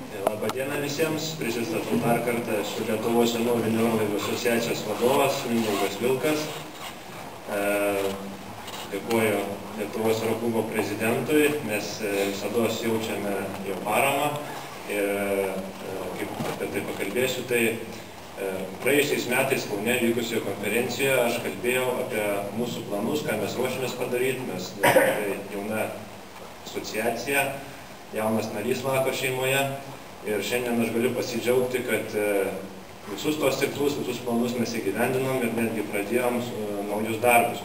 Labą dieną visiems. Prisistatau dar kartą, esu Lietuvos senovinių orlaivių asociacijos vadovas Mindaugas Vilkas. Dėkuoju Lietuvos oro klubo prezidentui, mes visada jaučiame jo paramą ir kaip apie tai pakalbėsiu, tai praėjusiais metais Kaune vykusioje konferencijoje aš kalbėjau apie mūsų planus, ką mes ruošiamės padaryti. Mes jauna asociacija, jaunas narys Lako šeimoje ir šiandien aš galiu pasidžiaugti, kad visus tos tikslus, visus planus mes įgyvendinom ir netgi pradėjom naujus darbus.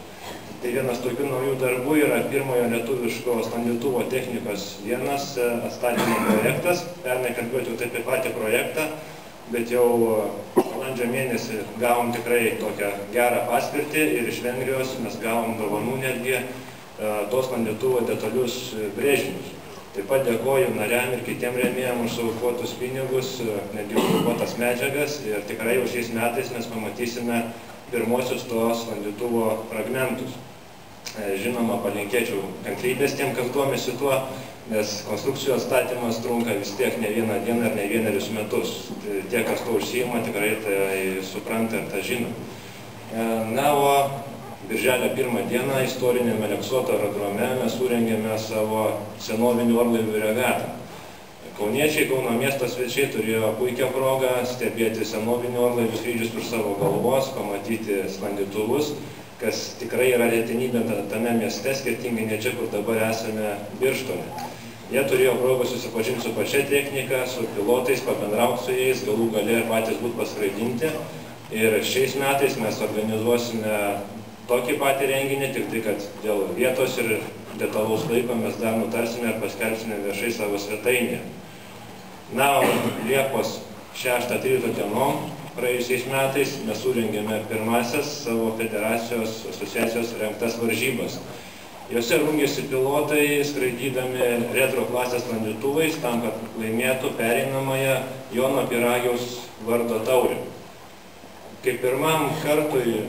Tai vienas tokių naujų darbų yra pirmojo lietuviško sklandytuvo technikos vienas atstatymo projektas. Pernai kalbėjau apie patį projektą, bet jau balandžio mėnesį gavom tikrai tokią gerą paskirtį ir iš Vengrijos mes gavom dovanų netgi tos sklandytuvo detalius brėžinius. Taip pat dėkoju nariam ir kitiem rėmėjam už suaukotus pinigus, netgi suaukotas medžiagas ir tikrai jau šiais metais mes pamatysime pirmosius tos sklandytuvo fragmentus. Žinoma, palinkėčiau kantrybės tiem, kas domisi tuo, nes konstrukcijų atstatymas trunka vis tiek ne vieną dieną ir ne vienerius metus. Tie, kas to užsiima, tikrai tai supranta ir tą žino. Na, o Birželio 1 dieną istoriniame Aleksoto aerodrome mes surengėme savo senovinių orlaivių regatą. Kauniečiai, Kauno miesto svečiai turėjo puikią progą stebėti senovinių orlaivių skrydžius virš savo galvos, pamatyti sklandytuvus, kas tikrai yra retenybė tame mieste, skirtingai ne čia, kur dabar esame Birštone. Jie turėjo progą susipažinti su pačia technika, su pilotais, pabendrauti su jais, galų gale ir patys būti paskraidinti. Ir šiais metais mes organizuosime tokį patį renginį, tik tai, kad dėl vietos ir detalaus laiko mes dar nutarsime ir paskelbsime viešai savo svetainėje. Na, o Liepos 6-13 dienom praėjusiais metais mes surengėme pirmasias savo federacijos asociacijos rengtas varžybas. Jose rungėsi pilotai, skraidydami retro klasės sklandytuvais, tam, kad laimėtų pereinamąją Jono Pyragiaus vardo taurę. Kaip pirmam kartui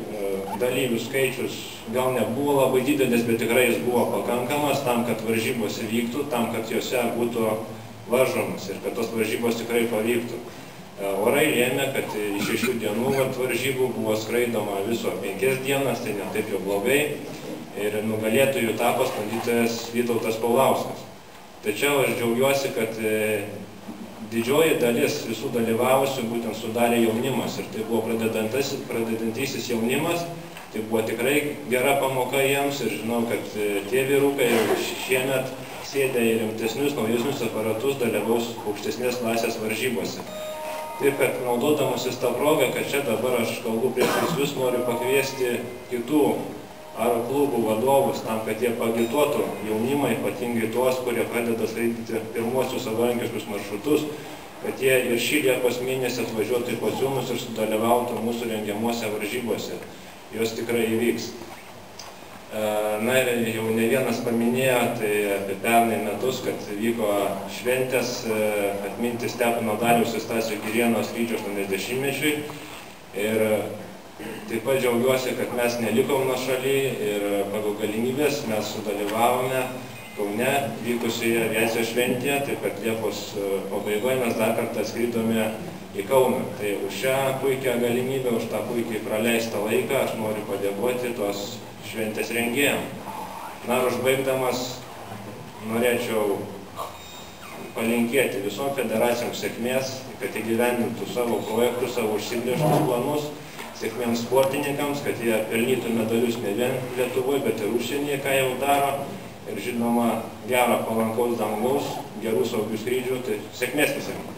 dalyvių skaičius gal nebuvo labai didelis, bet tikrai jis buvo pakankamas tam, kad varžybos įvyktų, tam, kad jose būtų varžomas ir kad tos varžybos tikrai pavyktų. Orai lėmė, kad iš 6 dienų varžybų buvo skraidoma viso 5 dienas, tai ne taip jau blogai, ir nugalėtojų tapo sklandytojas Vytautas Paulauskas. Tačiau aš džiaugiuosi, kad didžioji dalis visų dalyvavusių būtent sudarė jaunimas ir tai buvo pradedantysis jaunimas, tai buvo tikrai gera pamoka jiems ir žinau, kad tie vyrukai šiemet sėdė į rimtesnius, naujusnius aparatus, dalyvaus aukštesnės klasės varžybose. Taip, kad naudodamasis tą progą, kad čia dabar aš kalbu prieš jūs, noriu pakviesti kitų aro klubų vadovus tam, kad jie pagituotų jaunimą, ypatingai tuos, kurie pradeda skraidyti pirmuosius savarankiškus maršrutus, kad jie ir šį Liepos mėnesį atvažiuotų į Pociūnus ir sudalyvautų mūsų rengiamuose varžybose. Jos tikrai įvyks. Na ir jau ne vienas paminėjo, tai apie pernai metus, kad vyko šventės atminti Stepono Dariaus ir Stasio Girėno skrydžio 80-mečiui. Ir taip pat džiaugiuosi, kad mes nelikom nuošaly ir pagal galimybės mes sudalyvavome Kaune vykusioje aviacijos šventėje, taip kad Liepos pabaigoje mes dar kartą skridome į Kauną. Tai už šią puikią galimybę, už tą puikiai praleistą laiką aš noriu padėkoti tos šventės rengėjams. Na, užbaigdamas norėčiau palinkėti visom federacijom sėkmės, kad įgyvendintų savo projektus, savo užsibrėžtus planus, sėkmėms sportininkams, kad jie pelnytų medalius ne vien Lietuvoje, bet ir užsienyje, ką jau daro. Ir žinoma, gero palankaus dangaus, gerų saugių skrydžių, tai sėkmės visiems.